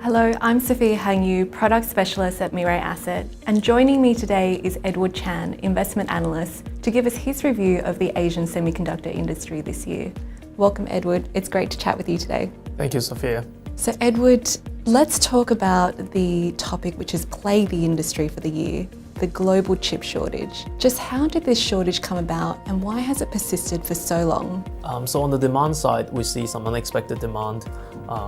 Hello, I'm Sophia Hangyu, Product Specialist at Mirai Asset, and joining me today is Edward Chan, Investment Analyst, to give us his review of the Asian semiconductor industry this year. Welcome, Edward. It's great to chat with you today. Thank you, Sophia. So, Edward, let's talk about the topic which has plagued the industry for the year, the global chip shortage. Just how did this shortage come about and why has it persisted for so long? So on the demand side, we see some unexpected demand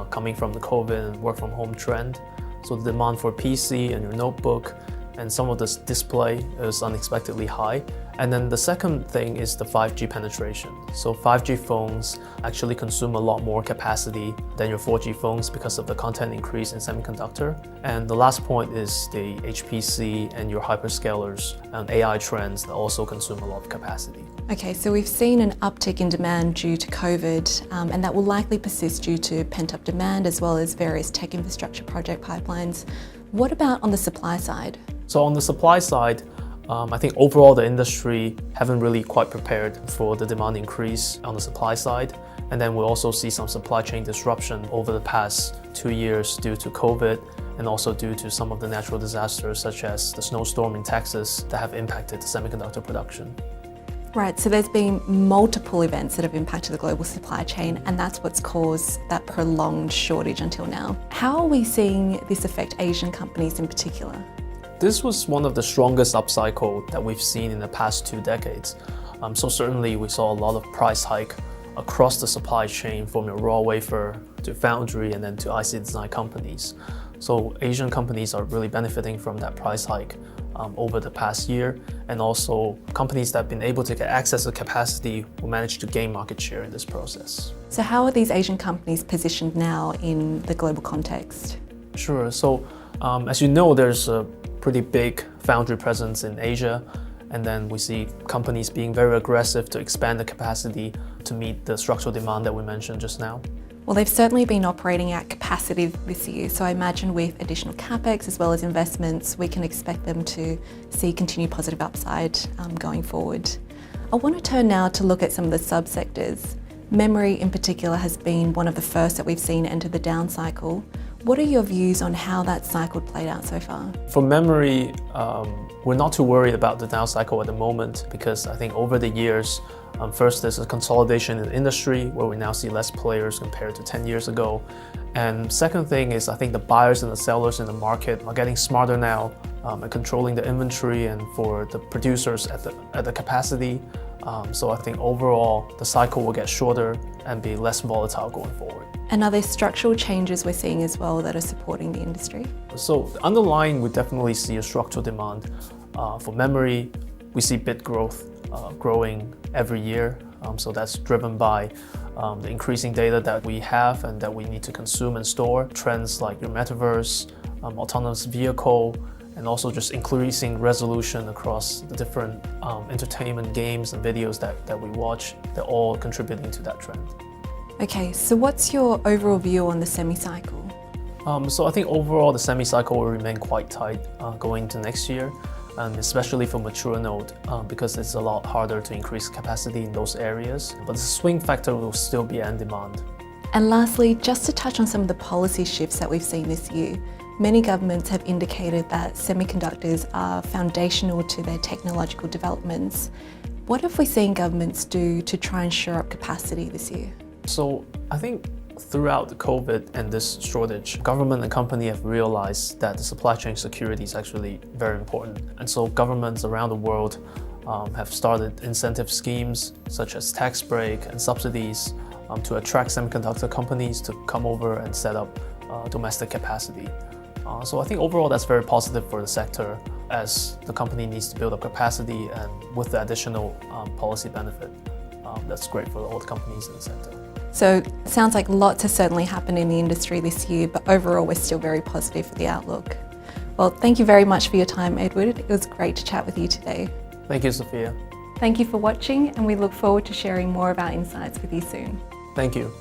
coming from the COVID and work from home trend. So the demand for PC and your notebook and some of this display is unexpectedly high. And then the second thing is the 5G penetration. So 5G phones actually consume a lot more capacity than your 4G phones because of the content increase in semiconductor. And the last point is the HPC and your hyperscalers and AI trends that also consume a lot of capacity. Okay, so we've seen an uptick in demand due to COVID, and that will likely persist due to pent-up demand as well as various tech infrastructure project pipelines. What about on the supply side? So on the supply side, I think overall the industry haven't really quite prepared for the demand increase on the supply side. And then we'll also see some supply chain disruption over the past 2 years due to COVID and also due to some of the natural disasters such as the snowstorm in Texas that have impacted the semiconductor production. Right, so there's been multiple events that have impacted the global supply chain, and that's what's caused that prolonged shortage until now. How are we seeing this affect Asian companies in particular? This was one of the strongest upcycle that we've seen in the past 2 decades. So certainly we saw a lot of price hike across the supply chain from your raw wafer to foundry and then to IC design companies. So Asian companies are really benefiting from that price hike over the past year, and also companies that have been able to get access to capacity will manage to gain market share in this process. So how are these Asian companies positioned now in the global context? Sure, so as you know, there's a pretty big foundry presence in Asia, and then we see companies being very aggressive to expand the capacity to meet the structural demand that we mentioned just now. Well, they've certainly been operating at capacity this year, so I imagine with additional capex as well as investments, we can expect them to see continued positive upside going forward. I want to turn now to look at some of the subsectors. Memory in particular has been one of the first that we've seen enter the down cycle. What are your views on how that cycle played out so far? For memory, we're not too worried about the down cycle at the moment because I think over the years, first there's a consolidation in the industry where we now see less players compared to 10 years ago. And second thing is I think the buyers and the sellers in the market are getting smarter now at controlling the inventory and for the producers at the capacity. So I think overall the cycle will get shorter and be less volatile going forward. And are there structural changes we're seeing as well that are supporting the industry? So underlying, we definitely see a structural demand. For memory, we see bit growth growing every year. So that's driven by the increasing data that we have and that we need to consume and store. Trends like your metaverse, autonomous vehicle, and also just increasing resolution across the different entertainment games and videos that we watch. They're all contributing to that trend. Okay, so what's your overall view on the semi-cycle? So I think overall the semi-cycle will remain quite tight going into next year, and especially for mature node because it's a lot harder to increase capacity in those areas. But the swing factor will still be end demand. And lastly, just to touch on some of the policy shifts that we've seen this year, many governments have indicated that semiconductors are foundational to their technological developments. What have we seen governments do to try and shore up capacity this year? So I think throughout the COVID and this shortage, government and company have realized that the supply chain security is actually very important. And so governments around the world have started incentive schemes such as tax break and subsidies to attract semiconductor companies to come over and set up domestic capacity. So I think overall that's very positive for the sector as the company needs to build up capacity, and with the additional policy benefit, that's great for all the companies in the sector. So it sounds like lots has certainly happened in the industry this year, but overall we're still very positive for the outlook. Well, thank you very much for your time, Edward. It was great to chat with you today. Thank you, Sophia. Thank you for watching, and we look forward to sharing more of our insights with you soon. Thank you.